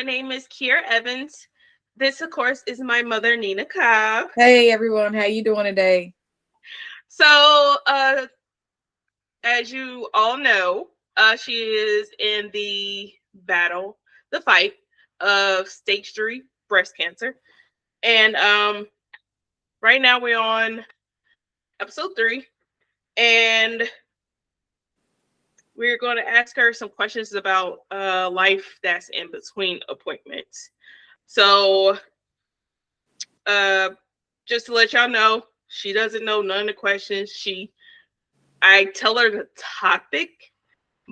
My name is Kiera Evans. This, of course, is my mother, Nina Cobb. Hey everyone, how you doing today? So, as you all know, she is in the fight of stage 3 breast cancer. And right now we're on episode 3. And we're going to ask her some questions about life that's in between appointments. So, uh, just to let y'all know, she doesn't know none of the questions. I tell her the topic,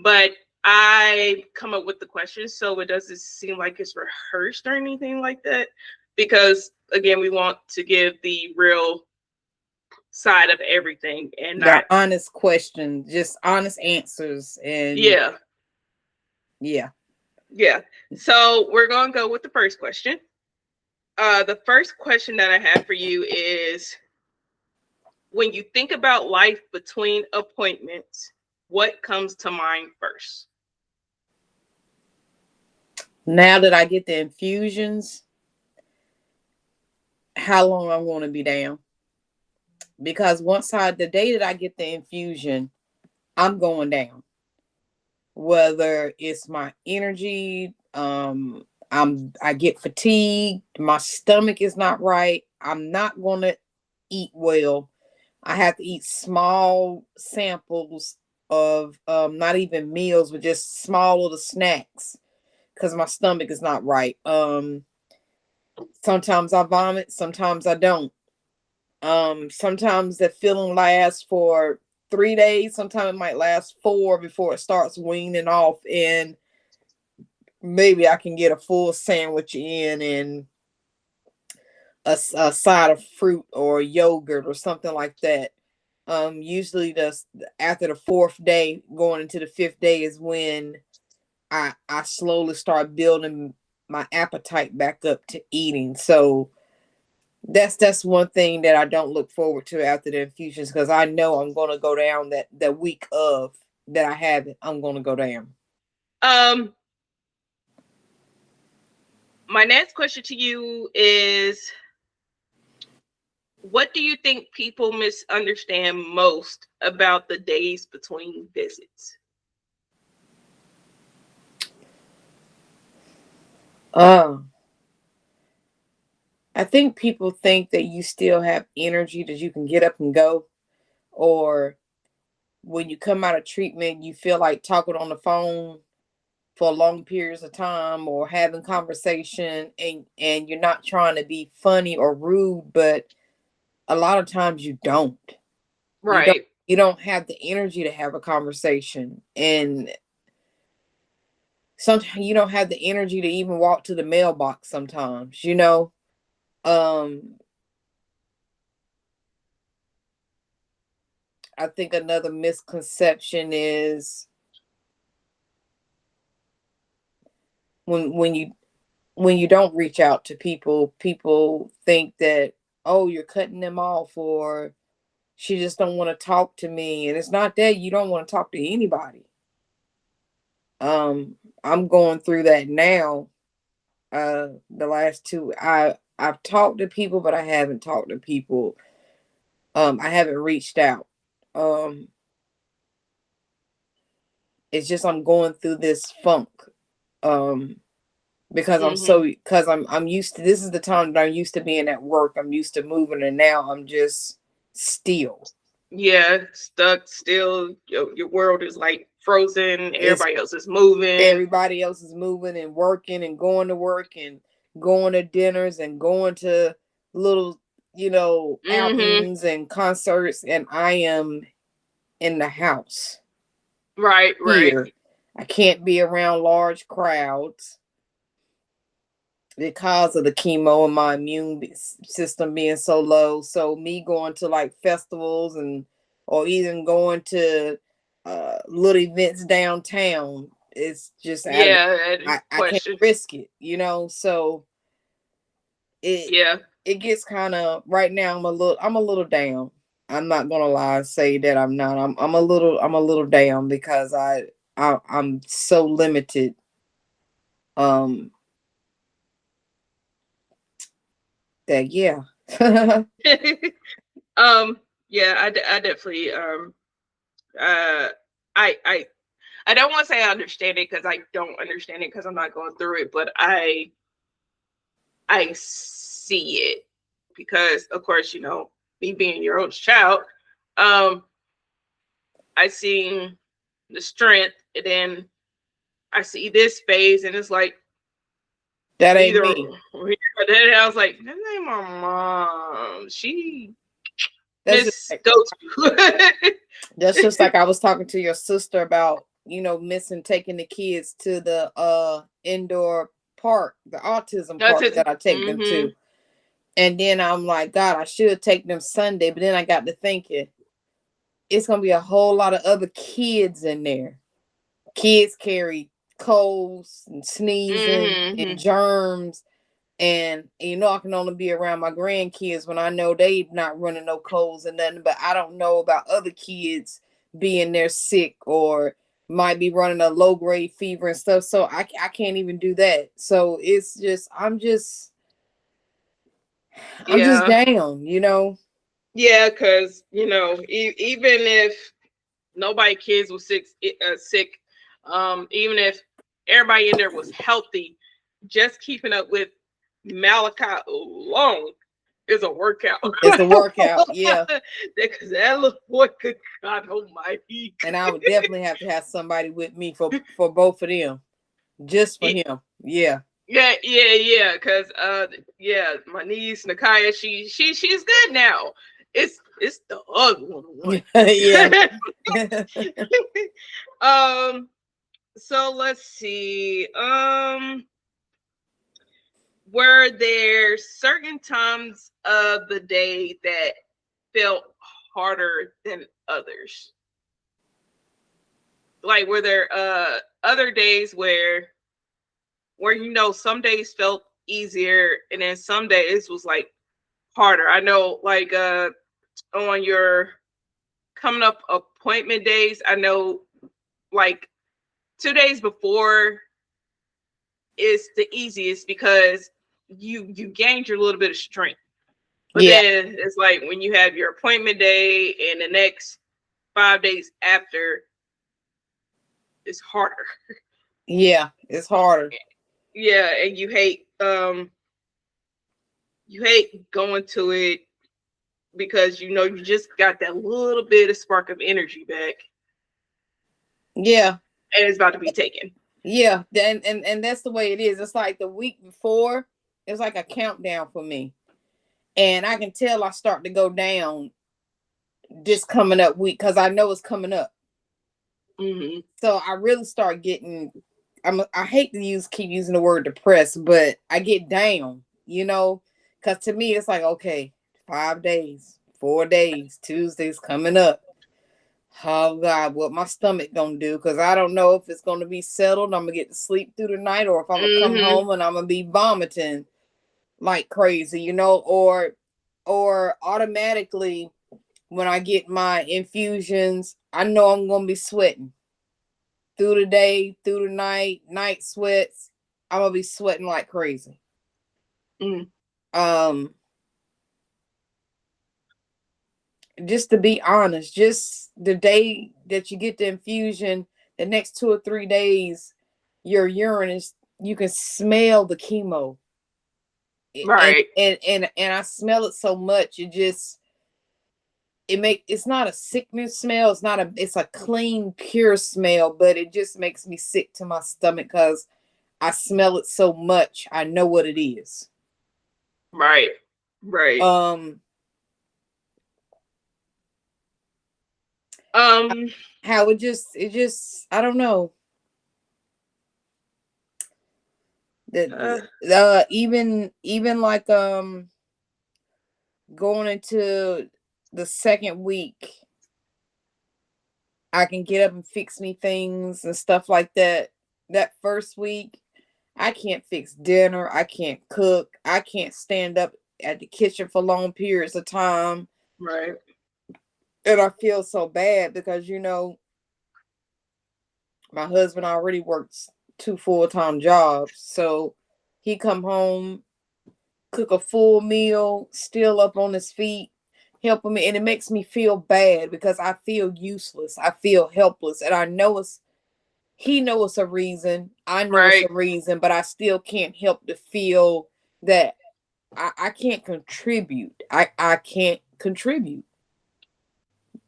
but I come up with the questions so it doesn't seem like it's rehearsed or anything like that. Because again, we want to give the real side of everything and The not honest question, just honest answers, and yeah. yeah. Yeah. So we're gonna go with the first question. The first question that I have for you is, when you think about life between appointments, what comes to mind first? Now that I get the infusions, how long I'm going to be down? Because the day that I get the infusion, I'm going down. Whether it's my energy, I get fatigued, my stomach is not right. I'm not going to eat well. I have to eat small samples of not even meals, but just small little snacks because my stomach is not right. Sometimes I vomit, sometimes I don't. Sometimes the feeling lasts for 3 days, sometimes it might last 4 before it starts weaning off, and maybe I can get a full sandwich in and a side of fruit or yogurt or something like that. Usually after the 4th day, going into the 5th day is when I slowly start building my appetite back up to eating. So that's one thing that I don't look forward to after the infusions, because I know I'm gonna go down that week of that I have it. I'm gonna go down. Um, my next question to you is, what do you think people misunderstand most about the days between visits? Uh I think people think that you still have energy, that you can get up and go, or when you come out of treatment, you feel like talking on the phone for long periods of time or having conversation, and you're not trying to be funny or rude, but a lot of times you don't. You don't Right. you don't have the energy to have a conversation, and sometimes you don't have the energy to even walk to the mailbox sometimes. um I think another misconception is when you don't reach out to people, people think that, oh, you're cutting them off, or she just don't want to talk to me. And it's not that you don't want to talk to anybody. I'm going through that now. The last two, I've talked to people, but I haven't talked to people. I haven't reached out. Um, it's just I'm going through this funk. Um, because Mm-hmm. I'm used to, this is the time that I'm used to being at work. I'm used to moving, and now I'm just still. Yeah, stuck still. Your world is like frozen. It's Everybody else is moving. everybody else is moving and working and going to work and going to dinners and going to little, Mm-hmm. outings and concerts, and I am in the house Right, right. here. I can't be around large crowds because of the chemo and my immune system being so low. So me going to like festivals and or even going to little events downtown, it's just out of Yeah, that I can't question. risk it. So it Yeah. it gets kind of, right now I'm a little down. I'm not gonna lie and say that I'm not. I'm a little down because I'm so limited. Um that. Yeah. Yeah, I definitely uh I don't want to say I understand it because I don't understand it because I'm not going through it, but I see it because of course, you know, me being your oldest child, um, I seen the strength, and then I see this phase, and it's like That ain't either me. then I was like, that ain't my mom. She That's just Miss like, Go To. that's just like I was talking to your sister about, missing taking the kids to the indoor park, the autism That's park it. that I take them Mm-hmm. to. And then I'm like, God, I should take them Sunday. But then I got to thinking, it's gonna be a whole lot of other kids in there. Kids carry colds and sneezing and Mm-hmm. germs. And I can only be around my grandkids when I know they not running no colds and nothing. But I don't know about other kids being there sick or might be running a low grade fever and stuff. So I can't even do that. So it's just I'm just Yeah. down. Yeah, because you know, even if nobody kids was sick, even if everybody in there was healthy, just keeping up with Malachi alone is a workout. It's a workout, yeah. Because that little boy, good God Almighty. And I would definitely have to have somebody with me for both of them, just for him. Yeah. Yeah. Because yeah, my niece Nakaya, she's good now. It's the other one. Yeah. So let's see. Were there certain times of the day that felt harder than others? Like were there other days where some days felt easier and then some days was like harder? I know like on your coming up appointment days, I know like 2 days before is the easiest because you gained your little bit of strength. But Yeah. then it's like when you have your appointment day and the next 5 days after, it's harder. Yeah. It's harder. Yeah, and you hate going to it because you just got that little bit of spark of energy back Yeah. and it's about to be taken. Yeah. And that's the way it is. It's like the week before, it's like a countdown for me. And I can tell I start to go down this coming up week because I know it's coming up. Mm-hmm. So I really start getting I hate to keep using the word depressed, but I get down, because to me it's like, okay, 5 days, 4 days, Tuesday's coming up. Oh God, what my stomach gonna do? Because I don't know if it's gonna be settled. I'm gonna get to sleep through the night, or if I'm gonna come Mm-hmm. home and I'm gonna be vomiting like crazy, or automatically when I get my infusions, I know I'm gonna be sweating through the day, through the night sweats. I'm gonna be sweating like crazy. Mm-hmm. Um, just to be honest, just the day that you get the infusion, the next 2 or 3 days, your urine is you can smell the chemo. And Right. and I smell it so much, it's not a sickness smell, it's a clean, pure smell, but it just makes me sick to my stomach because I smell it so much. I know what it is. Right. Right. Um, Um how it just I don't know. uh, Even like going into the second week, I can get up and fix me things and stuff like that. That first week, I can't fix dinner. I can't cook. I can't stand up at the kitchen for long periods of time. right. And I feel so bad because, my husband already works 2 full-time jobs. So he come home cook a full meal, still up on his feet, helping me. And it makes me feel bad because I feel useless. I feel helpless. And I know he knows a reason. I know it's Right. a reason, but I still can't help to feel that I can't contribute. I can't contribute.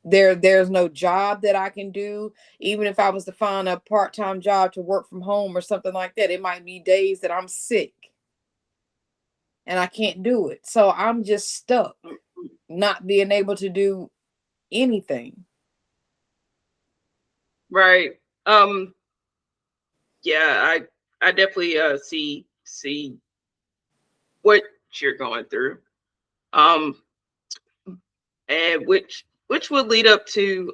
There's no job that I can do. Even if I was to find a part-time job to work from home or something like that, it might be days that I'm sick and I can't do it. So I'm just stuck, not being able to do anything. Right. Yeah, I definitely see what you're going through. Um and which would lead up to,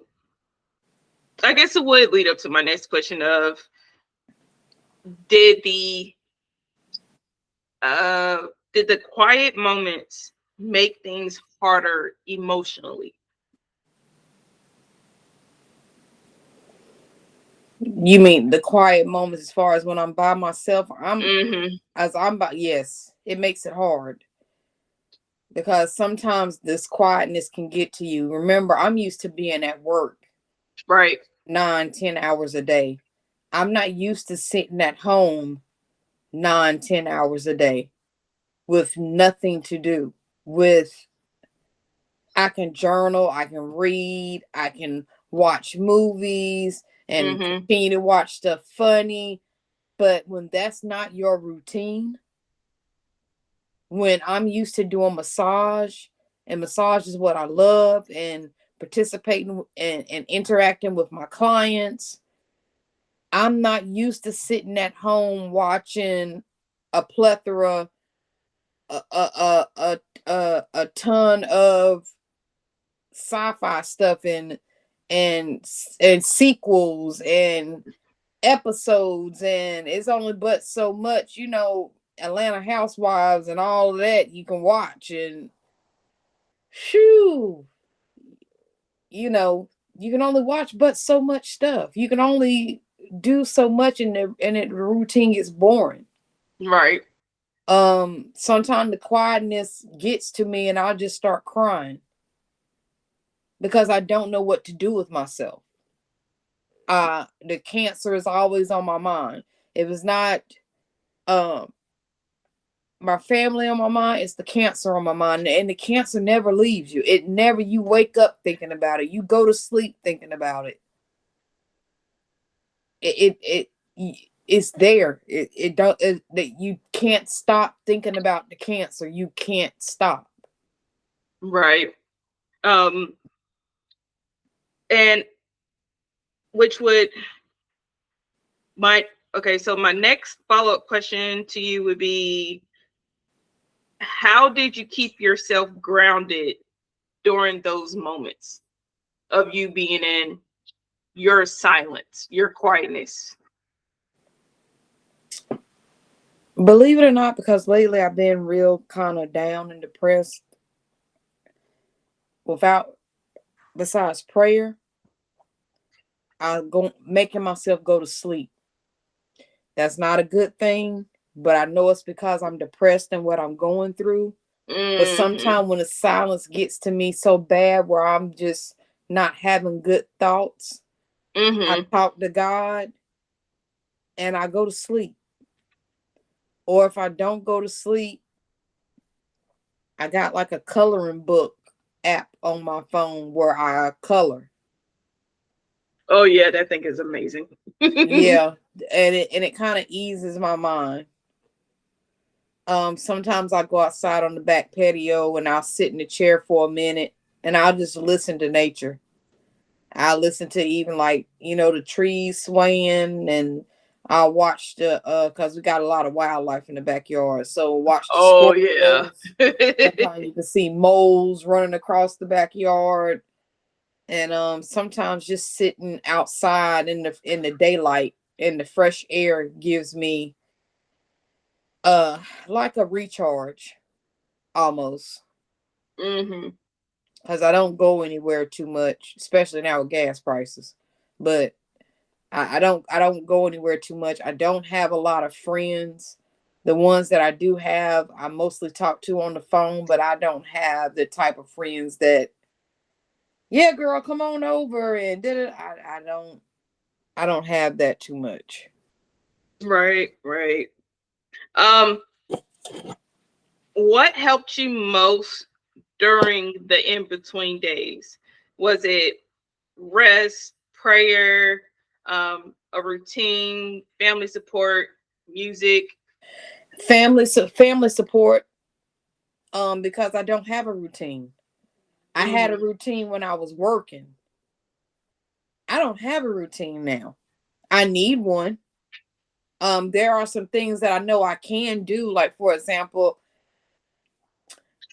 I guess it would lead up to my next question of, did the uh did the quiet moments make things harder emotionally? You mean the quiet moments as far as when I'm by myself? Mm-hmm. I'm by, yes, it makes it hard because sometimes this quietness can get to you. Remember, I'm used to being at work Right. 9, 10 hours a day. I'm not used to sitting at home 9, 10 hours a day with nothing to do. With I can journal, I can read, I can watch movies and Mm-hmm. continue to watch stuff funny. But when that's not your routine, when I'm used to doing massage, and massage is what I love, and participating and interacting with my clients, I'm not used to sitting at home watching a plethora, a ton of sci-fi stuff and and sequels and episodes, and it's only but so much, Atlanta Housewives and all of that you can watch, and shoo, you can only watch but so much stuff. You can only do so much, and the routine gets boring. Right. Sometimes the quietness gets to me and I'll just start crying because I don't know what to do with myself. The cancer is always on my mind. If it's not um my family on my mind, it's the cancer on my mind. And the cancer never leaves you. It never, you wake up thinking about it. You go to sleep thinking about it. It's there. It don't that you can't stop thinking about the cancer. You can't stop. Right. Um and which would my okay, so my next follow-up question to you would be, how did you keep yourself grounded during those moments of you being in your silence, your quietness? Believe it or not, because lately I've been real kind of down and depressed. Without besides prayer, I go making myself go to sleep. That's not a good thing, but I know it's because I'm depressed and what I'm going through. But Mm-hmm. sometimes when the silence gets to me so bad where I'm just not having good thoughts, I Mm-hmm. talk to God and I go to sleep. Or if I don't go to sleep, I got like a coloring book app on my phone where I color. Oh yeah, that thing is amazing. Yeah, and it kind of eases my mind. Sometimes I go outside on the back patio and I'll sit in the chair for a minute and I'll just listen to nature. I listen to even like, the trees swaying, and I'll watch the cause we got a lot of wildlife in the backyard. So watch the Oh yeah. squirrels. Sometimes you can see moles running across the backyard. And sometimes just sitting outside in the daylight in the fresh air gives me like a recharge almost, Mm-hmm. because I don't go anywhere too much, especially now with gas prices. But I don't go anywhere too much. I don't have a lot of friends The ones that I do have, I mostly talk to on the phone, but I don't have the type of friends that, yeah, girl, come on over and did it. I don't have that too much. Right, right. Um, what helped you most during the in between days? Was it rest, prayer, a routine, family support, music? Family support. Because I don't have a routine. I had a Mm-hmm. routine when I was working. I don't have a routine now. I need one. There are some things that I know I can do. Like, for example,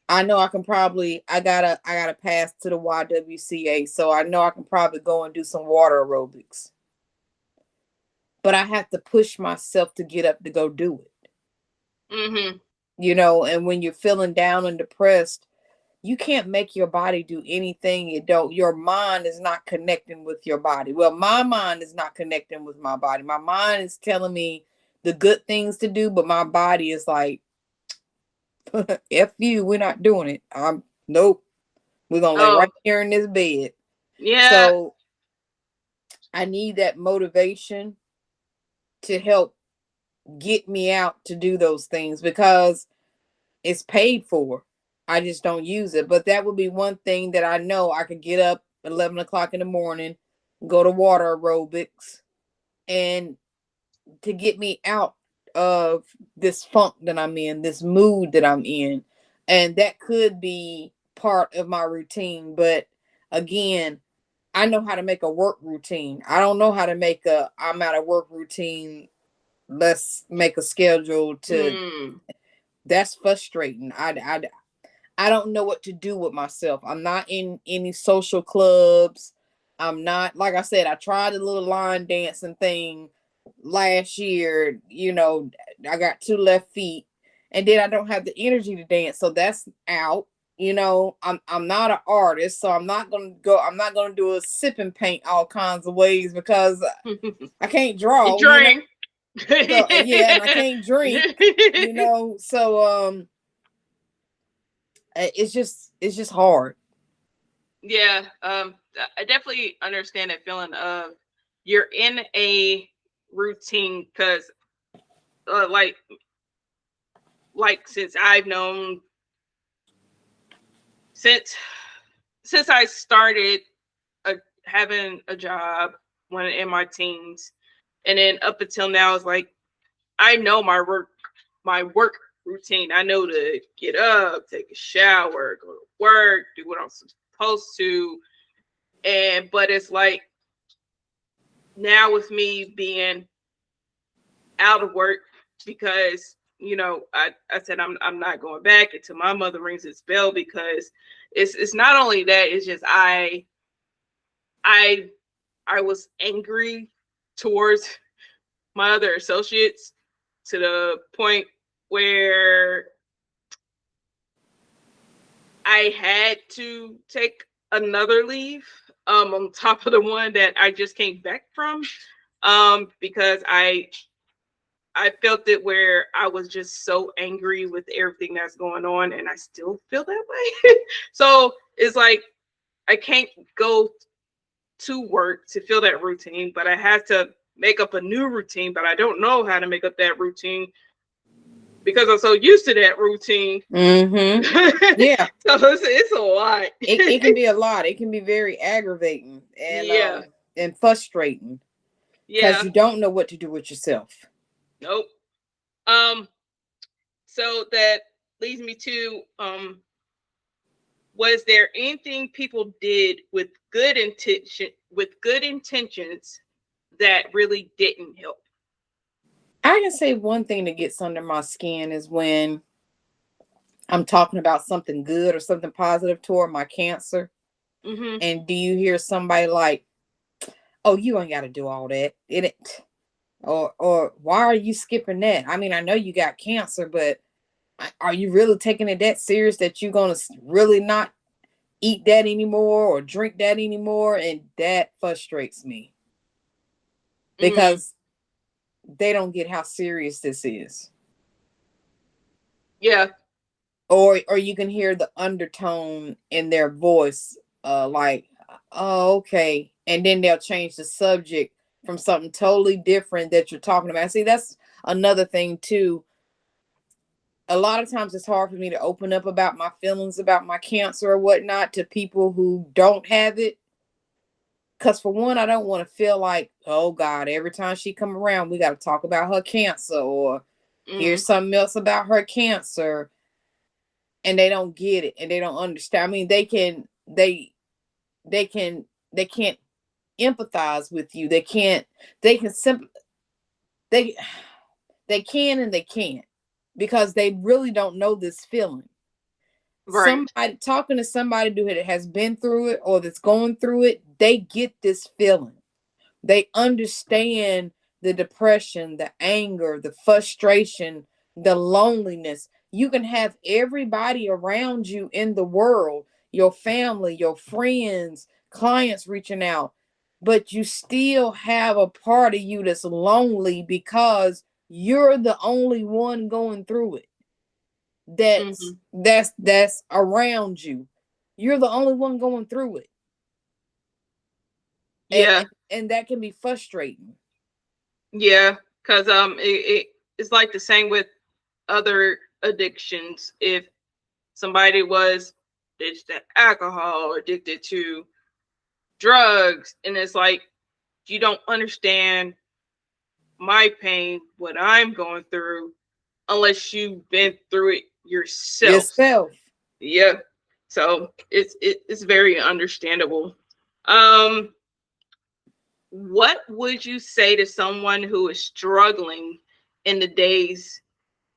I know I gotta pass to the YWCA, so I know I can probably go and do some water aerobics. But I have to push myself to get up to go do it. Mm-hmm. And when you're feeling down and depressed, you can't make your body do anything. Your mind is not connecting with your body. Well, my mind is not connecting with my body. My mind is telling me the good things to do, but my body is like, F you, we're not doing it. Nope. We're gonna lay right Oh, here in this bed. yeah. So I need that motivation to help get me out to do those things because it's paid for. I just don't use it. But that would be one thing that I know I could get up 11 o'clock in the morning, go to water aerobics, and to get me out of this funk that I'm in, this mood that I'm in. And that could be part of my routine. But again, I know how to make a work routine. I don't know how to make a I'm out of work routine. Let's make a schedule to. Mm. That's frustrating. I don't know what to do with myself. I'm not in any social clubs. I'm not, like I said, I tried the little line dancing thing last year. I got two left feet, and then I don't have the energy to dance, so that's out. I'm not an artist, so I'm not gonna do a sip and paint all kinds of ways because I can't You draw. drink. So yeah, and I can't drink. So it's just hard. Yeah, I definitely understand that feeling of you're in a routine because, like since I've known since since I started having a job when in my teens, and then up until now, it's like I know my work routine. I know to get up, take a shower, go to work, do what I'm supposed to, but it's like now with me being out of work because I said I'm not going back until my mother rings its bell because it's not only that, it's just I I was angry towards my other associates to the point where I had to take another leave on top of the one that I just came back from because I felt it where I was just so angry with everything that's going on, and I still feel that way. So it's like I can't go to work to feel that routine, but I had to make up a new routine, but I don't know how to make up that routine because I'm so used to that routine. Mm-hmm. Yeah. So it's a lot. It can be a lot. It can be very aggravating and Yeah. frustrating because Yeah. you don't know what to do with yourself. Nope. Um. So that leads me to was there anything people did with good intentions that really didn't help? I can say one thing that gets under my skin is when I'm talking about something good or something positive toward my cancer. Mm-hmm. And do you hear somebody like, "Oh, you ain't got to do all that. Or why are you skipping that? I mean, I know you got cancer, but are you really taking it that serious that you're going to really not eat that anymore or drink that anymore?" And that frustrates me Mm-hmm. because they don't get how serious this is. Yeah. Or you can hear the undertone in their voice, like, oh, okay, and then they'll change the subject from something totally different that you're talking about. See, that's another thing too. A lot of times it's hard for me to open up about my feelings about my cancer or whatnot to people who don't have it. Because for one, I don't want to feel like, oh God, every time she come around, we got to talk about her cancer, or here's something else about her cancer, and they don't get it and they don't understand. I mean, they can't empathize with you. They can simply they they can and they can't, because they really don't know this feeling. Right. Somebody talking to somebody that has been through it or that's going through it, they get this feeling. They understand the depression, the anger, the frustration, the loneliness. You can have everybody around you in the world, your family, your friends, clients reaching out, but you still have a part of you that's lonely because you're the only one going through it. That's around you. You're the only one going through it. Yeah. And that can be frustrating. Yeah. Because it's like the same with other addictions. If somebody was addicted to alcohol, addicted to drugs, and it's like, you don't understand my pain, what I'm going through, unless you've been through it yourself. Yourself. Yeah. So it's very understandable. Um, what would you say to someone who is struggling in the days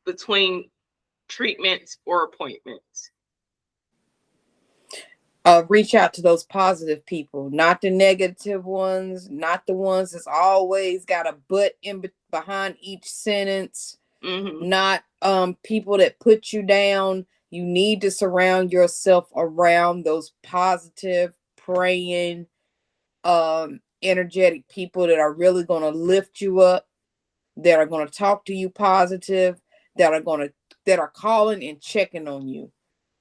between treatments or appointments? Reach out to those positive people, not the negative ones, not the ones that's always got a but in behind each sentence, not people that put you down. You need to surround yourself around those positive, praying, energetic people that are really going to lift you up, that are going to talk to you positive, that are calling and checking on you.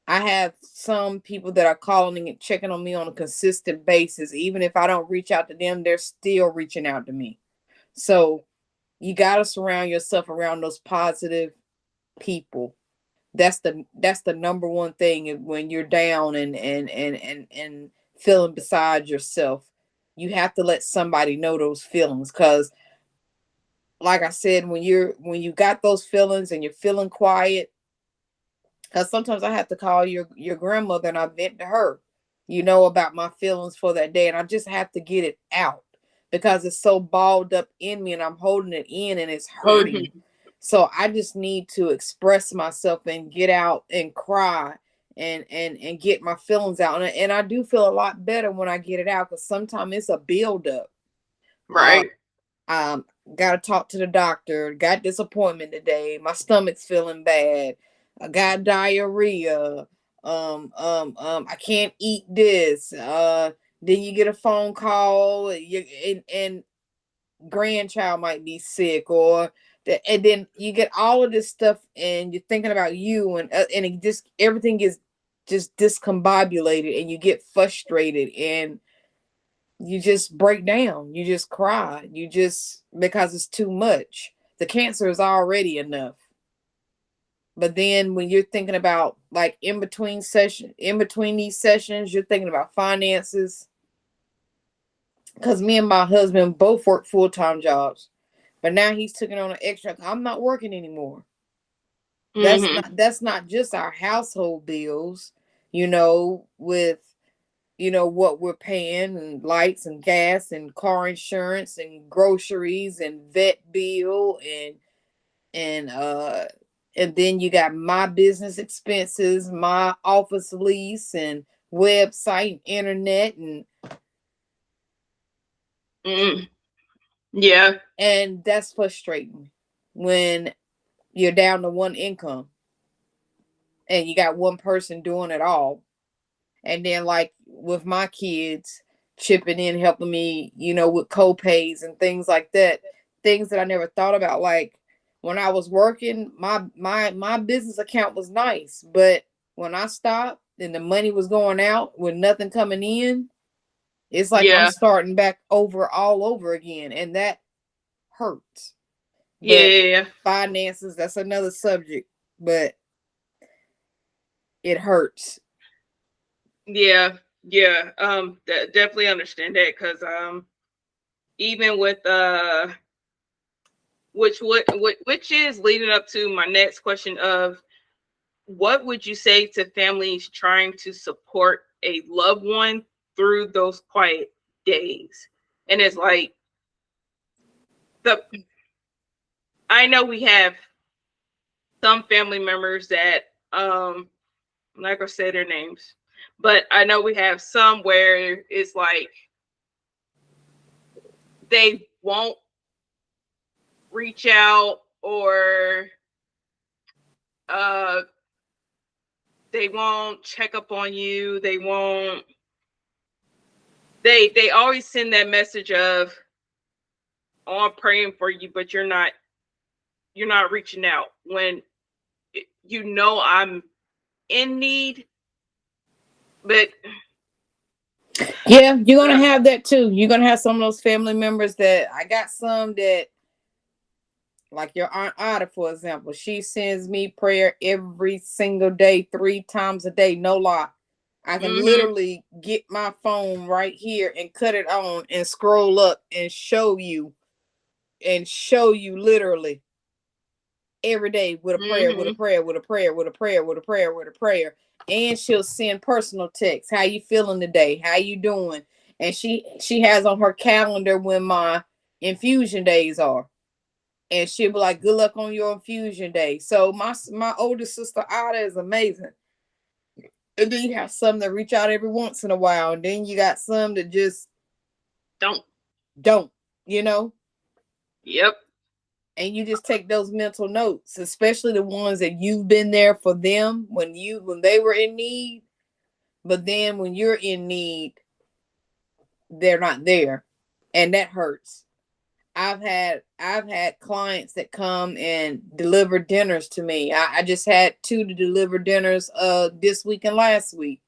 I have some people that are calling and checking on me on a consistent basis. Even if I don't reach out to them, they're still reaching out to me. So you got to surround yourself around those positive people. That's the number one thing when you're down and feeling beside yourself. You have to let somebody know those feelings, because like I said, when you got those feelings and you're feeling quiet, because sometimes I have to call your grandmother and I vent to her, about my feelings for that day, and I just have to get it out because it's so balled up in me and I'm holding it in and it's hurting. So I just need to express myself and get out and cry and get my feelings out, and I do feel a lot better when I get it out, because sometimes it's a buildup. Right. Got to talk to the doctor. Got disappointment today. My stomach's feeling bad. I got diarrhea. I can't eat this. Then you get a phone call. And grandchild might be sick, and then you get all of this stuff, and you're thinking about you, and it just everything is just discombobulated, and you get frustrated, and you just break down, you just cry, because it's too much. The cancer is already enough, but then when you're thinking about, like, in between these sessions, you're thinking about finances, because me and my husband both work full-time jobs, but now he's taking on an extra. I'm not working anymore. That's not just our household bills, with what we're paying, and lights and gas and car insurance and groceries and vet bill, and then you got my business expenses, my office lease and website and internet, Yeah. and that's frustrating when you're down to one income and you got one person doing it all. And then, like, with my kids chipping in, helping me, with co-pays and things like that, things that I never thought about. Like, when I was working, my business account was nice, but when I stopped and the money was going out with nothing coming in, it's like I'm Yeah. starting back over all over again, and that hurts. But Yeah. finances, that's another subject, but it hurts. Yeah. Yeah. Definitely understand that, because even with which is leading up to my next question of, what would you say to families trying to support a loved one through those quiet days? And it's like, the I know we have some family members that I'm not gonna say their names, but I know we have some where it's like they won't reach out, or uh they won't check up on you. They always send that message of, oh, I'm praying for you, but you're not reaching out when I'm in need. But Yeah, you're gonna have that too. You're gonna have some of those family members that I got some that, like your Aunt Ada, for example, she sends me prayer every single day, 3 times a day, no lie. I can literally get my phone right here and cut it on and scroll up and show you literally every day with a prayer, with a prayer, with a prayer, with a prayer, with a prayer, with a prayer. And she'll send personal texts. How you feeling today? How you doing? And she has on her calendar when my infusion days are. And she'll be like, good luck on your infusion day. So my older sister Ada is amazing. And then you have some that reach out every once in a while. And then you got some that just don't, you know? Yep. And you just take those mental notes, especially the ones that you've been there for them when they were in need. But then when you're in need, they're not there. And that hurts. I've had clients that come and deliver dinners to me. I just had 2 to deliver dinners this week and last week.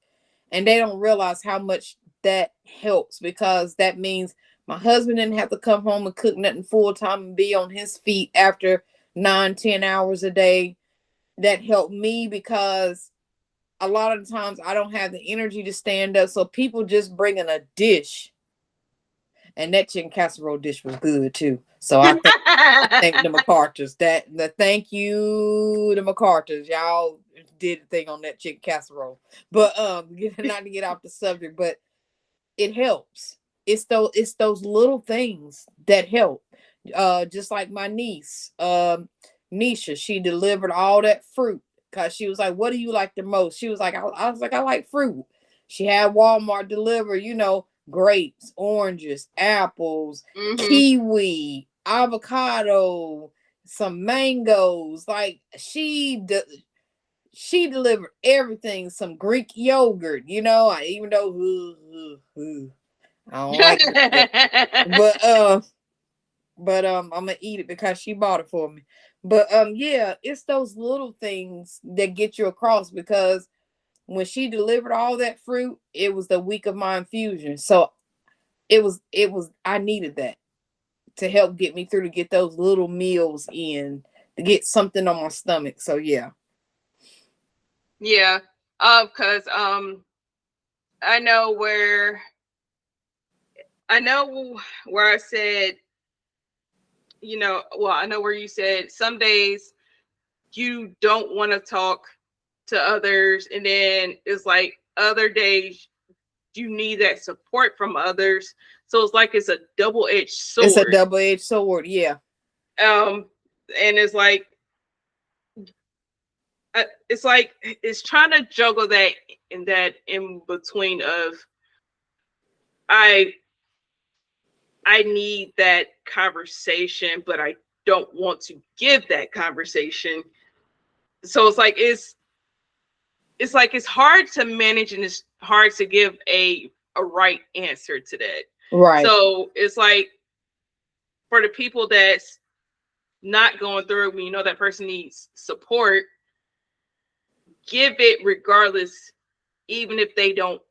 And they don't realize how much that helps, because that means my husband didn't have to come home and cook nothing full time and be on his feet after 9-10 hours a day. That helped me, because a lot of the times I don't have the energy to stand up. So people just bringing a dish, and that chicken casserole dish was good too. So I thank the McCarters. Thank you, the McCarters. Y'all did the thing on that chicken casserole. But not to get off the subject, but it helps. It's those little things that help. Just like my niece, Nisha, she delivered all that fruit, because she was like, what do you like the most? She was like, I was like, I like fruit. She had Walmart deliver, grapes, oranges, apples, kiwi, avocado, some mangoes. Like she delivered everything. Some Greek yogurt, even though I don't like it, but I'm gonna eat it because she bought it for me. But yeah, it's those little things that get you across, because when she delivered all that fruit, it was the week of my infusion. So it was I needed that to help get me through, to get those little meals in, to get something on my stomach. So yeah. Yeah. Because I know where I said, I know where you said some days you don't want to talk to others, and then it's like other days you need that support from others. So it's like it's a double-edged sword. It's a double-edged sword, yeah. And it's like it's trying to juggle that in between of, I need that conversation, but I don't want to give that conversation. So it's like it's hard to manage, and it's hard to give a right answer to that. Right. So it's like, for the people that's not going through it, when you know that person needs support, give it regardless, even if they don't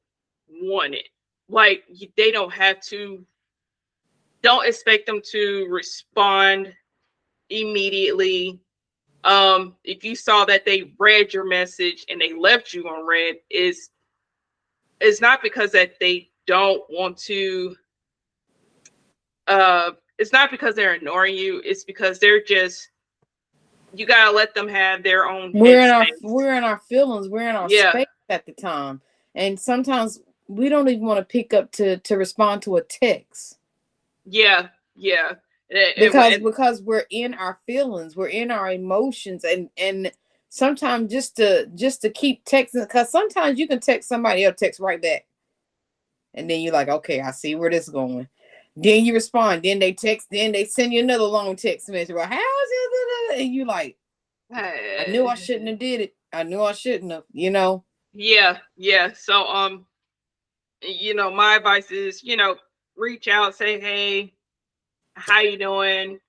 want it. Like, they don't have to, don't expect them to respond immediately. If you saw that they read your message and they left you on read, it's not because that they don't want to, it's not because they're ignoring you, it's because they're just, you gotta let them have their own we're headspace. in our feelings, we're in our Yeah, space at the time, and sometimes we don't even want to pick up to respond to a text yeah, yeah. because we're in our feelings, we're in our emotions, and sometimes just to keep texting, because sometimes you can text somebody else, text right back, and then you're like, okay, I see where this is going. Then you respond, then they text, then they send you another long text message. Well, how's it? And you like, I knew I shouldn't have did it. I knew I shouldn't have, yeah, yeah. So my advice is, reach out, say, hey, how you doing?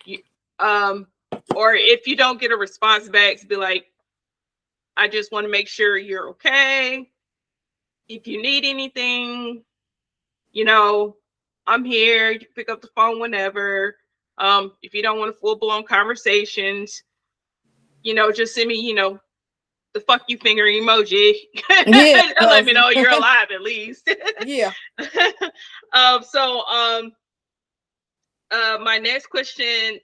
You, um, or if you don't get a response back, be like, I just want to make sure you're okay. If you need anything, I'm here. You can pick up the phone whenever. If you don't want a full blown conversations, just send me, the fuck you finger emoji. Yeah. Let me know you're alive at least. Yeah. My next question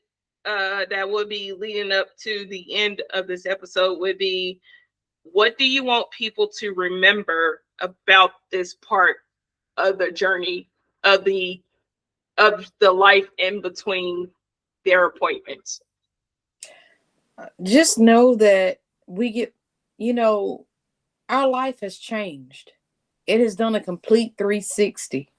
that would be leading up to the end of this episode would be, what do you want people to remember about this part of the journey of the life in between their appointments? Just know that we get, our life has changed. It has done a complete 360.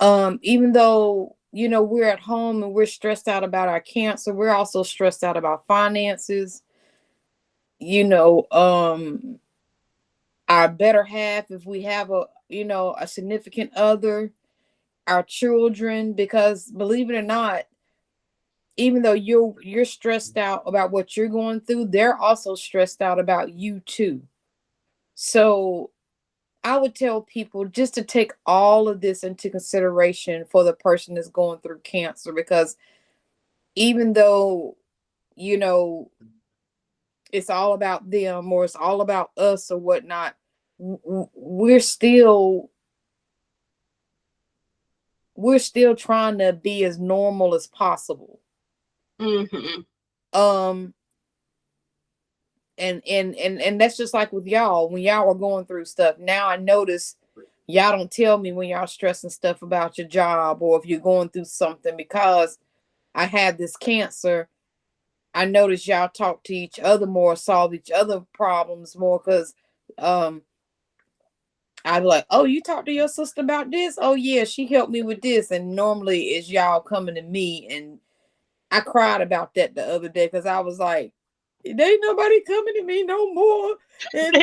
Even though, we're at home and we're stressed out about our cancer, we're also stressed out about finances, our better half, if we have a significant other, our children, because believe it or not, even though you're stressed out about what you're going through, they're also stressed out about you too. So I would tell people just to take all of this into consideration for the person that's going through cancer, because even though, you know, it's all about them or it's all about us or whatnot, we're still trying to be as normal as possible. Mm-hmm. And that's just like with y'all, when y'all are going through stuff. Now I notice y'all don't tell me when y'all stressing stuff about your job or if you're going through something, because I had this cancer. I noticed y'all talk to each other more, solve each other problems more, because I'd be like, oh, you talked to your sister about this? Oh yeah, she helped me with this. And normally it's y'all coming to me, and I cried about that the other day because I was like, there ain't nobody coming to me no more. And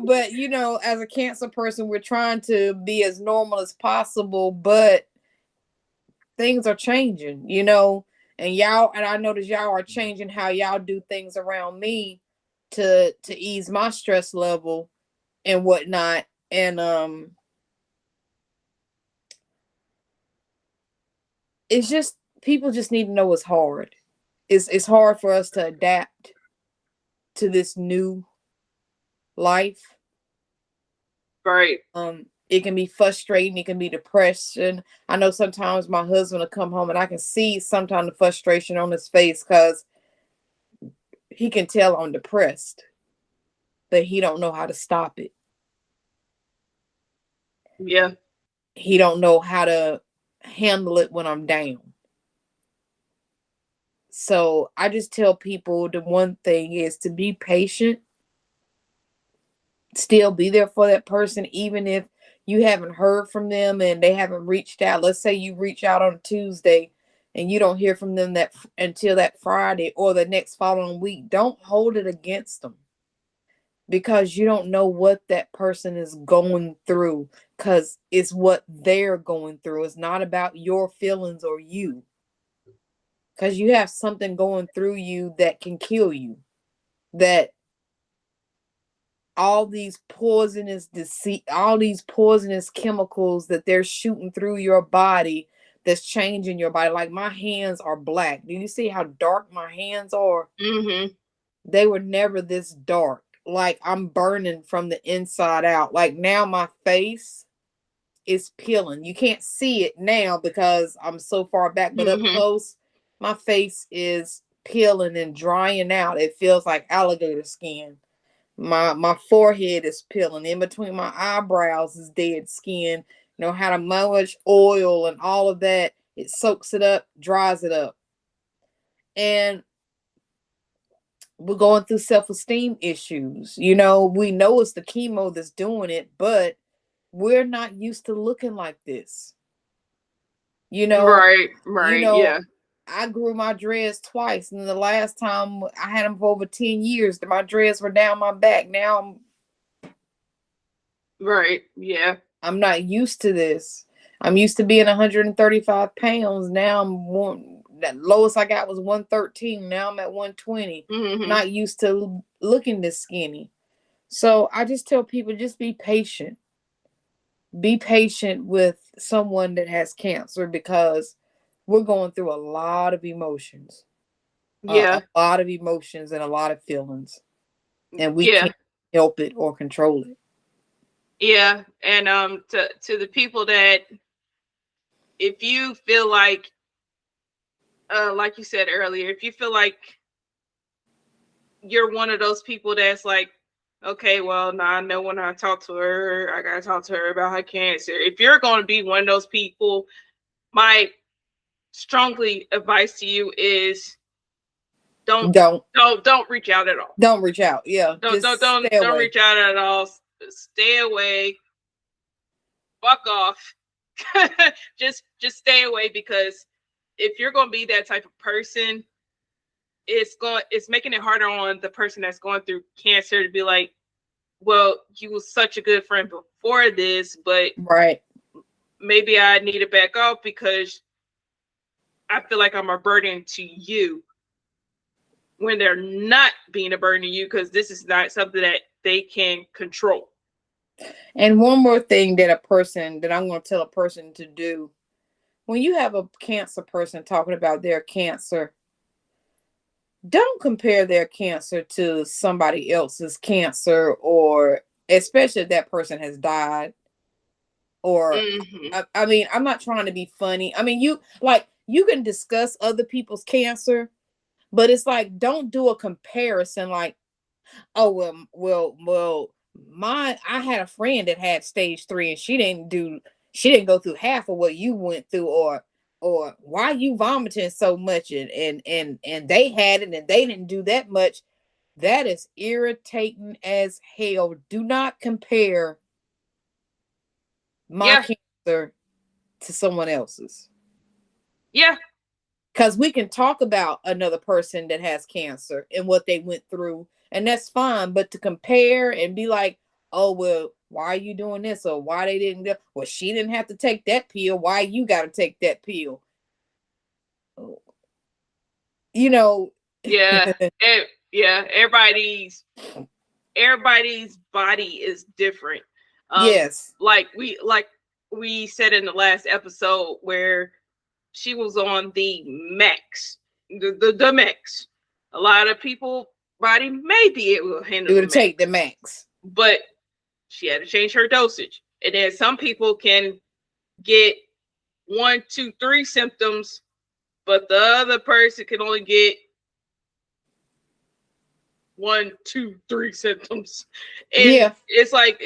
but as a cancer person, we're trying to be as normal as possible, but things are changing, and I notice y'all are changing how y'all do things around me to ease my stress level and whatnot. And it's just, people just need to know it's hard. It's hard for us to adapt to this new life. Right. It can be frustrating, it can be depression. I know sometimes my husband will come home and I can see sometimes the frustration on his face, because he can tell I'm depressed, but he don't know how to stop it. Yeah. He don't know how to handle it when I'm down. So I just tell people, the one thing is to be patient, still be there for that person, even if you haven't heard from them and they haven't reached out. Let's say you reach out on a Tuesday and you don't hear from them until that Friday or the next following week. Don't hold it against them. because you don't know what that person is going through, because it's what they're going through. It's not about your feelings or you, because you have something going through you that can kill you, that all these poisonous deceit, all these poisonous chemicals that they're shooting through your body, that's changing your body. Like my hands are black. Do you see how dark my hands are? Mm-hmm. They were never this dark. Like I'm burning from the inside out. Like now my face is peeling. You can't see it now because I'm so far back, but up Mm-hmm. close, my face is peeling and drying out. It feels like alligator skin. My forehead is peeling. In between my eyebrows is dead skin. You know how to much oil and all of that. It soaks it up, dries it up. And we're going through self-esteem issues. You know, we know it's the chemo that's doing it, but we're not used to looking like this. You know, Right, you right, know, yeah. I grew my dreads twice, and the last time I had them for over 10 years, my dreads were down my back. Now Right, yeah. I'm not used to this. I'm used to being 135 pounds. Now that lowest I got was 113. Now I'm at 120. Mm-hmm. Not used to looking this skinny. So I just tell people, just be patient. Be patient with someone that has cancer, because we're going through a lot of emotions, Yeah, a lot of emotions and a lot of feelings, and we yeah, can't help it or control it. yeah. And to the people that, if you feel like you said earlier, if you feel like you're one of those people that's like, okay, well, now I know when I talk to her, I gotta talk to her about her cancer. If you're going to be one of those people, my strongly advice to you is don't Don't don't reach out at all. don't reach out. Yeah, Don't just don't don't stay don't away. reach out at all. Stay away. Fuck off. Just stay away, because if you're going to be that type of person, it's making it harder on the person that's going through cancer to be like, well, you was such a good friend before this, but Right. maybe I need to back off because I feel like I'm a burden to you, when they're not being a burden to you, because this is not something that they can control. And one more thing that I'm going to tell a person to do: when you have a cancer person talking about their cancer, don't compare their cancer to somebody else's cancer, or especially if that person has died. Or Mm-hmm. I mean, I'm not trying to be funny. I mean, you can discuss other people's cancer, but it's like, don't do a comparison like, oh well, I had a friend that had stage 3 and she didn't go through half of what you went through, or why you vomiting so much, and they had it and they didn't do that much. That is irritating as hell. Do not compare my Yeah, cancer to someone else's, yeah, because we can talk about another person that has cancer and what they went through, and that's fine. But to compare and be like, oh well, why are you doing this, or why they didn't do, well, she didn't have to take that pill, why you got to take that pill, you know. yeah, yeah. Everybody's body is different. Um, Yes. like we said in the last episode where she was on the max, the max. A lot of people body may be able to It handle the would max, take the max. but she had to change her dosage. And then some people can get 1, 2, 3 symptoms, but the other person can only get 1, 2, 3 symptoms. And Yeah. it's like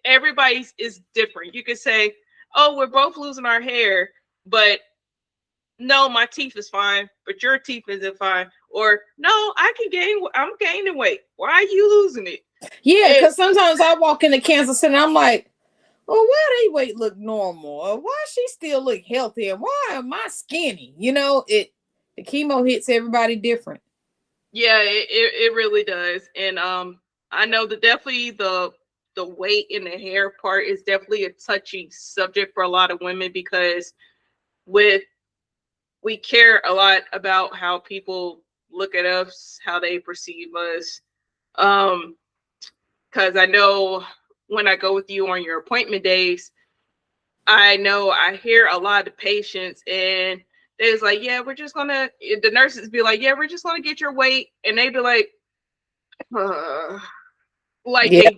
everybody's is different. You could say, oh, we're both losing our hair, but no, my teeth is fine, but your teeth isn't fine. Or no, I'm gaining weight. Why are you losing it? Yeah, And because sometimes I walk into cancer center, I'm like, well, why they weight look normal, or why she still look healthy, and why am I skinny? You know, the chemo hits everybody different. yeah, it really does. And I know that definitely the weight in the hair part is definitely a touchy subject for a lot of women, because with we care a lot about how people look at us, how they perceive us. Um, because I know when I go with you on your appointment days, I know I hear a lot of patients, and they's like, yeah, we're just gonna, the nurses be like, yeah, we're just gonna get your weight. And they be like, uh, like Yeah,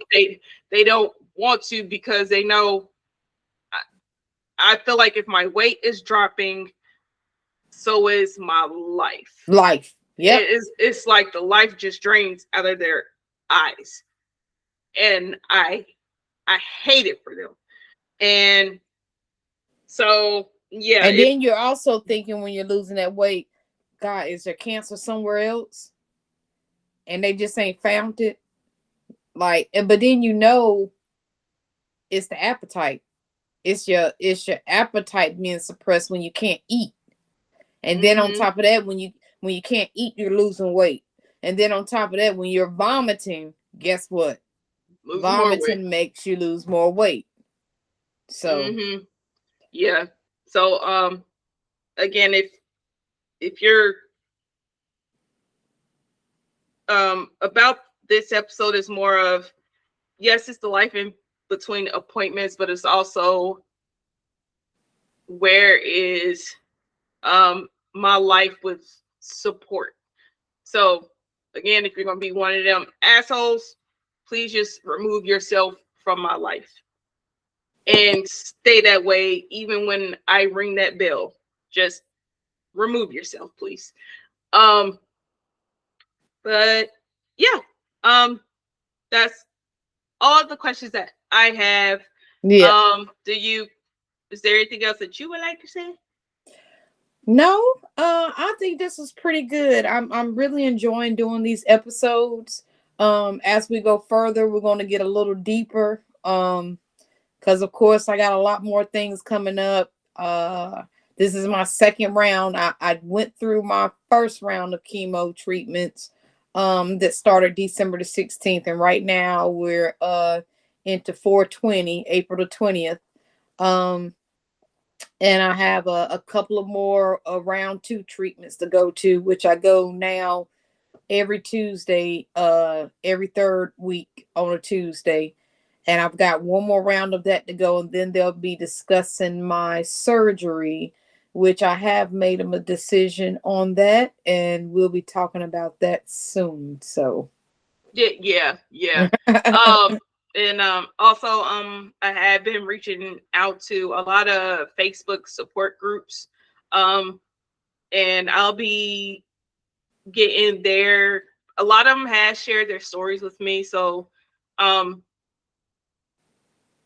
they don't want to, because they know I feel like if my weight is dropping, so is my life. life. Yep. It's like the life just drains out of their eyes. And I hate it for them. And so yeah, And then you're also thinking when you're losing that weight, God, is there cancer somewhere else? And they just ain't found it. Like, and but then it's the appetite. It's your appetite being suppressed when you can't eat. And then on top of that, when you can't eat, you're losing weight. And then on top of that, when you're vomiting, guess what? Vomiting makes you lose more weight. So yeah. So again, if you're about this episode is more of, yes, it's the life in between appointments, but it's also where is my life with support. So again, if you're gonna be one of them assholes, please just remove yourself from my life and stay that way. Even when I ring that bell, just remove yourself, please. But yeah, that's all the questions that I have. yeah. Is there anything else that you would like to say? No, I think this is pretty good. I'm really enjoying doing these episodes. As we go further, we're going to get a little deeper. Because of course I got a lot more things coming up. This is my second round. I went through my first round of chemo treatments. That started December the 16th, and right now we're into 4/20, April the 20th. And I have a couple of more round 2 treatments to go to, which I go now every Tuesday, every third week on a Tuesday. And I've got one more round of that to go, and then they'll be discussing my surgery, which I have made a decision on that, and we'll be talking about that soon. So Yeah. And also I have been reaching out to a lot of Facebook support groups. And I'll be getting there. A lot of them has shared their stories with me. So a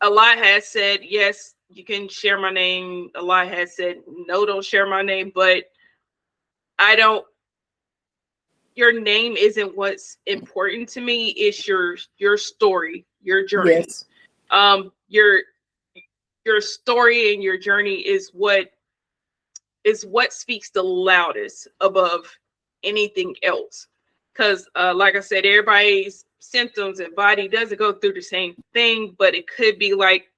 lot has said yes, you can share my name. A lot has said no, don't share my name. But I don't, your name isn't what's important to me. It's your story, your journey. yes. Your story and your journey is what speaks the loudest above anything else. Because like I said, everybody's symptoms and body doesn't go through the same thing, but it could be like,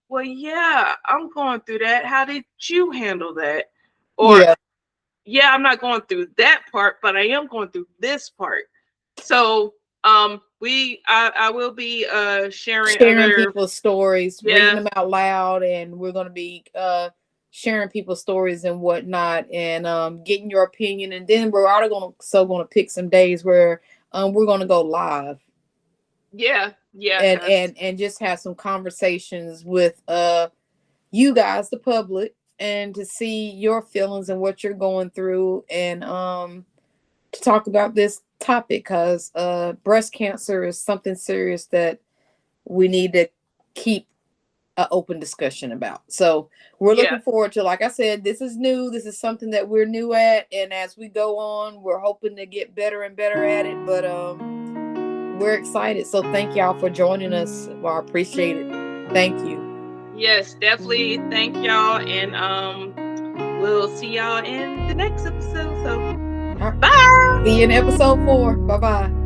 well, yeah, I'm going through that. How did you handle that? Or yeah, I'm not going through that part, but I am going through this part. So I will be sharing people's stories, reading them out loud, and we're going to be sharing people's stories and whatnot, and getting your opinion. And then we're also going to pick some days where we're going to go live. Yeah. And just have some conversations with you guys, the public, and to see your feelings and what you're going through, and to talk about this topic, because breast cancer is something serious that we need to keep an open discussion about. So we're looking forward to, like I said, this is new. This is something that we're new at, and as we go on, we're hoping to get better and better at it. But we're excited. So thank y'all for joining us. Well, I appreciate it. Thank you. Yes, definitely. Thank y'all, and we'll see y'all in the next episode. So bye. See you in episode 4. Bye-bye.